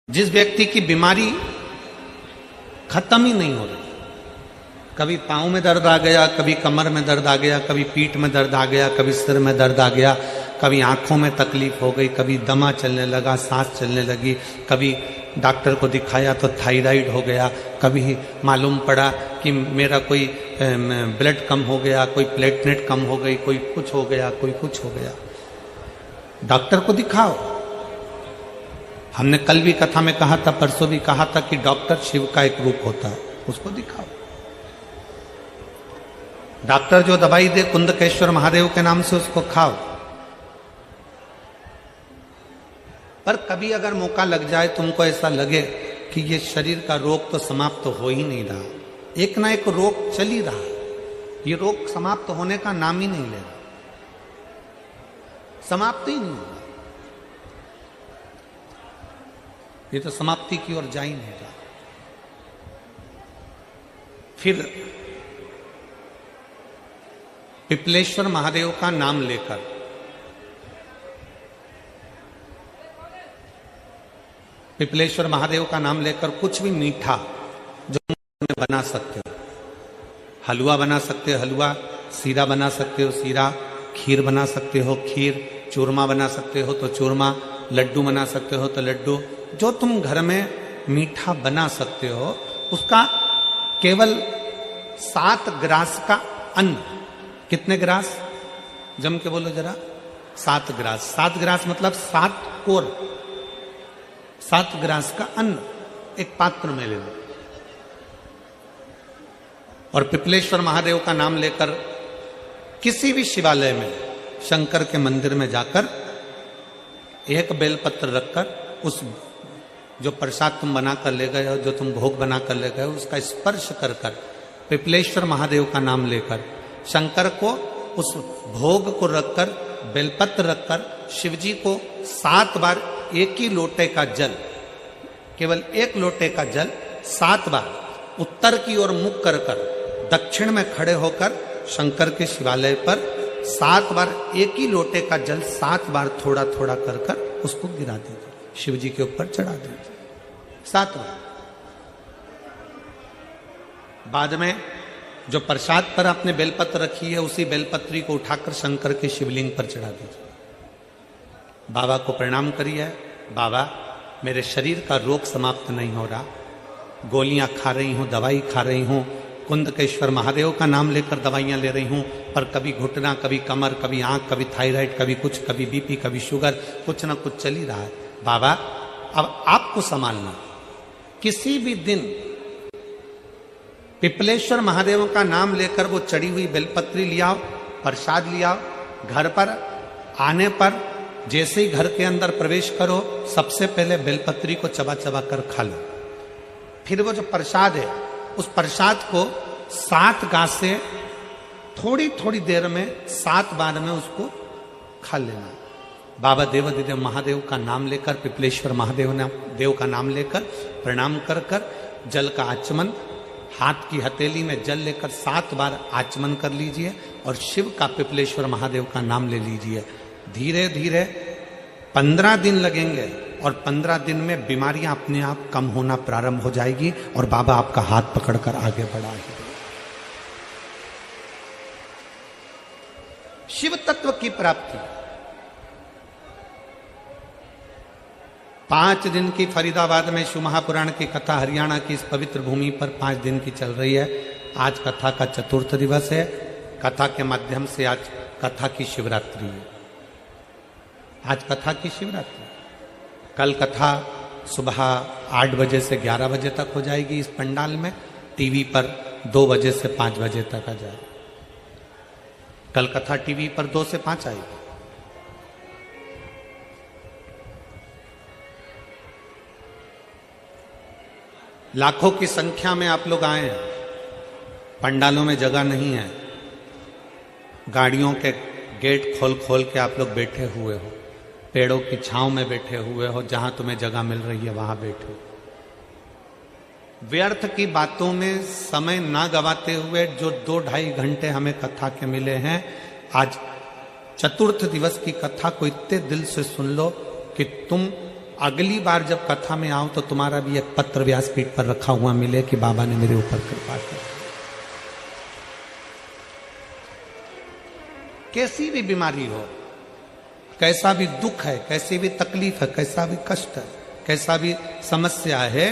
जिस व्यक्ति की बीमारी खत्म ही नहीं हो रही, कभी पाँव में दर्द आ गया, कभी कमर में दर्द आ गया, कभी पीठ में दर्द आ गया, कभी सिर में दर्द आ गया, कभी आंखों में तकलीफ हो गई, कभी दमा चलने लगा, सांस चलने लगी, कभी डॉक्टर को दिखाया तो थायराइड हो गया, कभी मालूम पड़ा कि मेरा कोई ब्लड कम हो गया, कोई प्लेटलेट कम हो गई, कोई कुछ हो गया, कोई कुछ हो गया। डॉक्टर को दिखाओ। हमने कल भी कथा में कहा था, परसों भी कहा था कि डॉक्टर शिव का एक रूप होता है, उसको दिखाओ। डॉक्टर जो दवाई दे कुंदकेश्वर महादेव के नाम से उसको खाओ। पर कभी अगर मौका लग जाए, तुमको ऐसा लगे कि ये शरीर का रोग तो समाप्त हो ही नहीं रहा, एक ना एक रोग चल ही रहा, ये रोग समाप्त होने का नाम ही नहीं ले रहा, समाप्त ही नहीं होगा, ये तो समाप्ति की ओर जा ही नहीं रहा। फिर पिपलेश्वर महादेव का नाम लेकर पिपलेश्वर महादेव का नाम लेकर कुछ भी मीठा जो में बना सकते हो, हलवा बना सकते हो हलवा, सीरा बना सकते हो सीरा, खीर बना सकते हो खीर, चूरमा बना सकते हो तो चूरमा, लड्डू बना सकते हो तो लड्डू, जो तुम घर में मीठा बना सकते हो उसका केवल 7 ग्रास का अन्न। कितने ग्रास? जम के बोलो जरा। 7 ग्रास। 7 ग्रास मतलब 7 कोर, 7 ग्रास का अन्न एक पात्र में ले लो और पिपलेश्वर महादेव का नाम लेकर किसी भी शिवालय में, शंकर के मंदिर में जाकर एक बेलपत्र रखकर उस जो प्रसाद तुम बना कर ले गए हो, जो तुम भोग बना कर ले गए हो, उसका स्पर्श कर कर पिपलेश्वर महादेव का नाम लेकर शंकर को उस भोग को रखकर, बेलपत्र रखकर शिवजी को 7 बार एक ही लोटे का जल, केवल एक लोटे का जल 7 बार उत्तर की ओर मुख कर कर दक्षिण में खड़े होकर शंकर के शिवालय पर 7 बार एक ही लोटे का जल 7 बार थोड़ा थोड़ा कर कर उसको गिरा दीजिए, शिव जी के ऊपर चढ़ा दीजिए 7 बार। बाद में जो प्रसाद पर आपने बेलपत्र रखी है उसी बेलपत्री को उठाकर शंकर के शिवलिंग पर चढ़ा दीजिए। बाबा को प्रणाम करिए, बाबा मेरे शरीर का रोग समाप्त नहीं हो रहा, गोलियां खा रही हूं, दवाई खा रही हूं, कुंदकेश्वर महादेव का नाम लेकर दवाइयां ले रही हूं, पर कभी घुटना, कभी कमर, कभी आंख, कभी थायराइड, कभी कुछ, कभी बीपी, कभी शुगर, कुछ ना कुछ चल ही रहा है। बाबा अब आपको संभालना। किसी भी दिन पिपलेश्वर महादेव का नाम लेकर वो चढ़ी हुई बेलपत्री लियाओ, प्रसाद लियाओ, घर पर आने पर जैसे ही घर के अंदर प्रवेश करो सबसे पहले बेलपत्री को चबा चबा कर खा लो। फिर वो जो प्रसाद है उस प्रसाद को 7 गांठ से थोड़ी थोड़ी देर में 7 बार में उसको खा लेना। बाबा देवाधिदेव महादेव का नाम लेकर, पिपलेश्वर महादेव देव का नाम लेकर प्रणाम कर कर जल का आचमन, हाथ की हथेली में जल लेकर 7 बार आचमन कर लीजिए और शिव का, पिपलेश्वर महादेव का नाम ले लीजिए। धीरे धीरे 15 दिन लगेंगे और 15 दिन में बीमारियां अपने आप कम होना प्रारंभ हो जाएगी और बाबा आपका हाथ पकड़कर आगे बढ़ाएंगे। शिव तत्व की प्राप्ति 5 दिन की फरीदाबाद में शिव महापुराण की कथा हरियाणा की इस पवित्र भूमि पर 5 दिन की चल रही है। आज कथा का 4th दिवस है। कथा के माध्यम से आज कथा की शिवरात्रि है। आज कथा की शिवरात्रि। कल कथा सुबह 8 बजे से 11 बजे तक हो जाएगी इस पंडाल में। टीवी पर 2 बजे से 5 बजे तक आ जाएगी। कल कथा टीवी पर 2 से 5 आएगी। लाखों की संख्या में आप लोग आए हैं। पंडालों में जगह नहीं है, गाड़ियों के गेट खोल खोल के आप लोग बैठे हुए हो, पेड़ों की छांव में बैठे हुए हो, जहां तुम्हें जगह मिल रही है वहां बैठो। व्यर्थ की बातों में समय ना गवाते हुए जो 2-2.5 घंटे हमें कथा के मिले हैं, आज 4th दिवस की कथा को इतने दिल से सुन लो कि तुम अगली बार जब कथा में आओ तो तुम्हारा भी एक पत्र व्यासपीठ पर रखा हुआ मिले कि बाबा ने मेरे ऊपर कृपा की। कैसी भी बीमारी हो, कैसा भी दुख है, कैसी भी तकलीफ है, कैसा भी कष्ट है, कैसा भी समस्या है,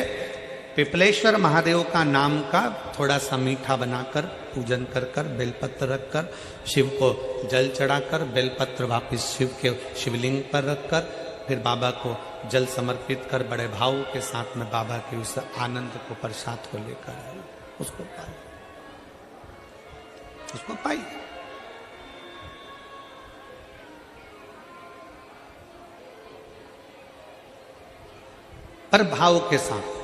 पिपलेश्वर महादेव का नाम का थोड़ा सा मीठा बनाकर पूजन कर कर बेलपत्र रखकर शिव को जल चढ़ाकर बेलपत्र वापिस शिव के शिवलिंग पर रखकर फिर बाबा को जल समर्पित कर बड़े भाव के साथ में बाबा के उस आनंद को प्रसाद को लेकर आए, उसको पाए, उसको पाई। पर भाव के साथ